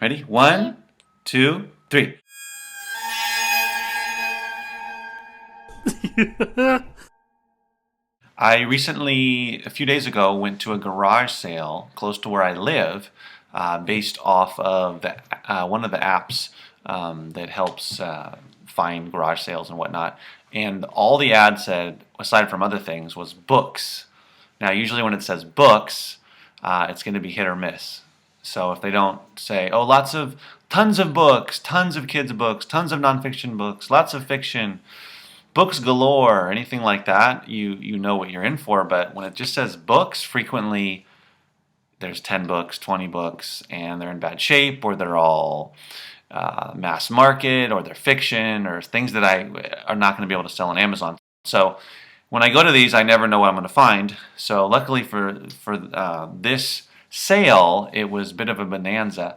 Ready? 1, 2, 3. I recently, a few days ago, went to a garage sale close to where I live, based off of one of the apps that helps find garage sales and whatnot. And all the ad said, aside from other things, was books. Now, usually when it says books, it's going to be hit or miss. So if they don't say, oh, tons of books, tons of kids' books, tons of nonfiction books, lots of fiction, books galore, anything like that, you know what you're in for. But when it just says books, frequently there's 10 books, 20 books, and they're in bad shape, or they're all mass market, or they're fiction, or things that are not going to be able to sell on Amazon. So when I go to these, I never know what I'm going to find. So luckily for this sale, it was a bit of a bonanza.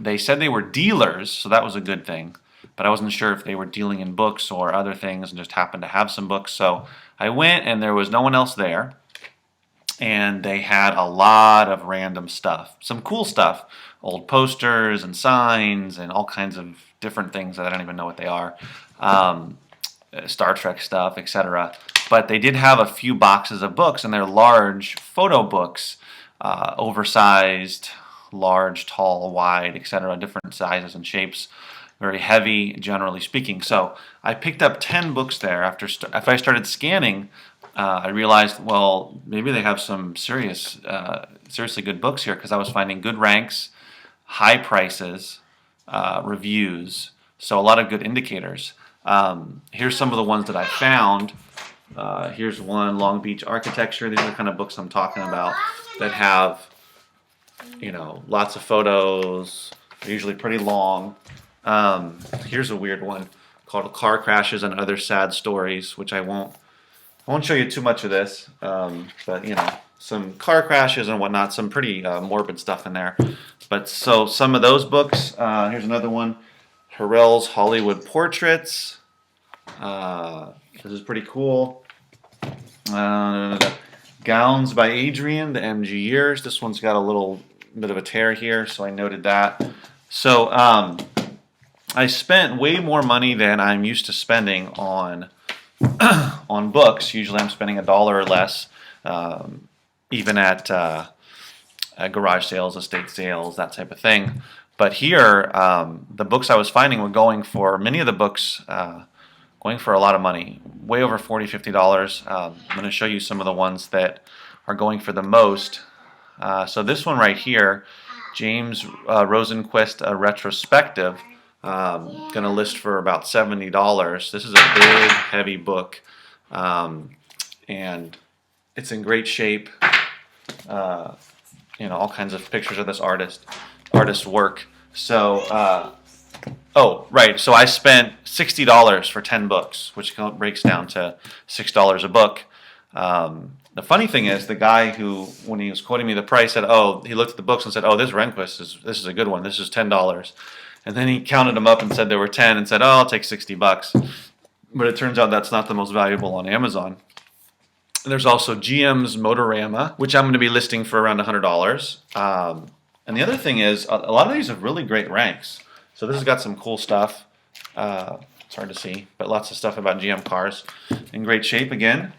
They said they were dealers, so that was a good thing. But I wasn't sure if they were dealing in books or other things and just happened to have some books. So I went and there was no one else there. And they had a lot of random stuff. Some cool stuff. Old posters and signs and all kinds of different things that I don't even know what they are. Star Trek stuff, etc. But they did have a few boxes of books, and they're large photo books. Oversized, large, tall, wide, etc. Different sizes and shapes. Very heavy, generally speaking. So I picked up 10 books there. After I started scanning, I realized, well, maybe they have some seriously good books here, because I was finding good ranks, high prices, reviews, so a lot of good indicators. Here's some of the ones that I found. Here's one, Long Beach Architecture. These are the kind of books I'm talking about that have, lots of photos. They're usually pretty long. Here's a weird one called Car Crashes and Other Sad Stories, which I won't show you too much of this, but some car crashes and whatnot, some pretty morbid stuff in there. But so some of those books, here's another one, Harrell's Hollywood Portraits. This is pretty cool. Gowns by Adrian, the MG Years. This one's got a little bit of a tear here, so I noted that. So I spent way more money than I'm used to spending on books. Usually I'm spending $1 or less, even at garage sales, estate sales, that type of thing. But here, the books I was finding were going for, many of the books, going for a lot of money, way over $40, $50. I'm going to show you some of the ones that are going for the most. So this one right here, James Rosenquist, a retrospective, going to list for about $70. This is a big, heavy book, and it's in great shape. All kinds of pictures of this artist's work. So, oh, right. So I spent $60 for 10 books, which breaks down to $6 a book. The funny thing is, the guy who, when he was quoting me the price, said, "Oh," he looked at the books and said, "Oh, this Rehnquist this is a good one. This is $10." And then he counted them up and said there were 10 and said, "Oh, I'll take $60." But it turns out that's not the most valuable on Amazon. There's also GM's Motorama, which I'm going to be listing for around $100. And the other thing is, a lot of these have really great ranks. So this has got some cool stuff. It's hard to see, but lots of stuff about GM cars in great shape again.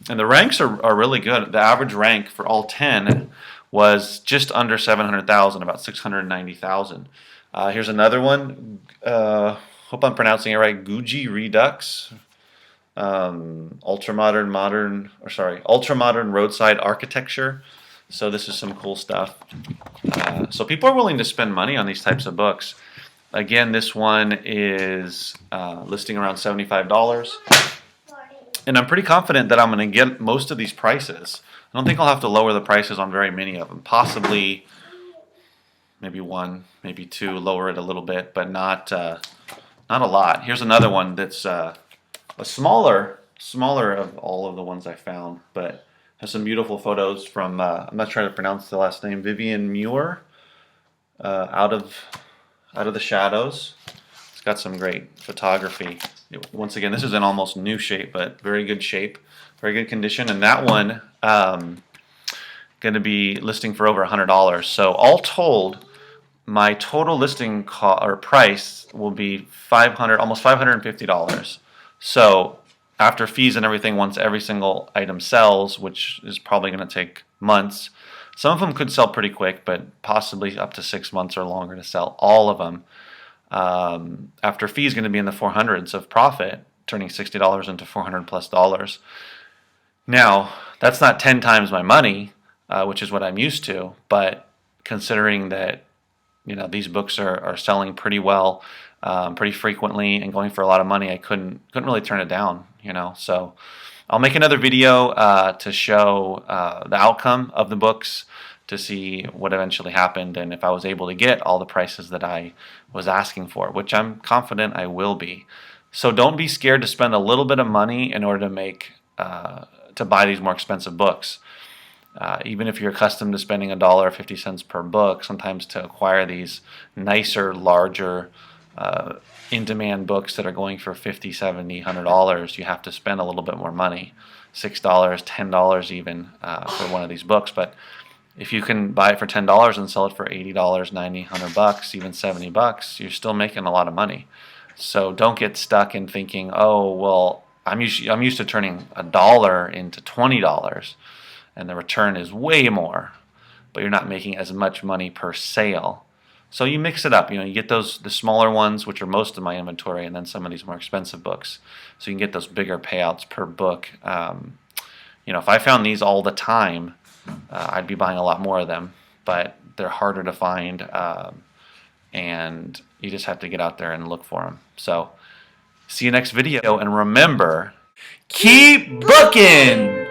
And the ranks are really good. The average rank for all 10 was just under 700,000, about 690,000. Here's another one. Hope I'm pronouncing it right. Guji Redux. Ultramodern roadside architecture. So this is some cool stuff. So people are willing to spend money on these types of books. Again, this one is listing around $75. And I'm pretty confident that I'm going to get most of these prices. I don't think I'll have to lower the prices on very many of them. Possibly maybe one, maybe two, lower it a little bit, but not a lot. Here's another one that's a smaller of all of the ones I found, but has some beautiful photos from, I'm not trying to pronounce the last name, Vivian Muir, out of the Shadows. It's got some great photography. Once again, this is in almost new shape, but very good shape, very good condition. And that one, going to be listing for over $100. So all told, my total listing or price will be almost $550. So after fees and everything, once every single item sells, which is probably going to take months, some of them could sell pretty quick, but possibly up to 6 months or longer to sell all of them. After fees, going to be in the 400s of profit, turning $60 into $400+ Now, that's not 10 times my money, which is what I'm used to, but considering that these books are selling pretty well, pretty frequently, and going for a lot of money, I couldn't really turn it down. So I'll make another video to show the outcome of the books, to see what eventually happened and if I was able to get all the prices that I was asking for, which I'm confident I will be. So don't be scared to spend a little bit of money in order to buy these more expensive books. Even if you're accustomed to spending $1.50 per book, sometimes to acquire these nicer, larger, in-demand books that are going for $50, $70, $100, you have to spend a little bit more money, $6, $10 even for one of these books. But if you can buy it for $10 and sell it for $80, $90, $100, even $70, you're still making a lot of money. So don't get stuck in thinking, oh, well, I'm used to turning $1 into $20, and the return is way more, but you're not making as much money per sale. So you mix it up. You get the smaller ones, which are most of my inventory, and then some of these more expensive books. So you can get those bigger payouts per book. If I found these all the time, I'd be buying a lot more of them, but they're harder to find, and you just have to get out there and look for them. So see you next video, and remember, keep booking!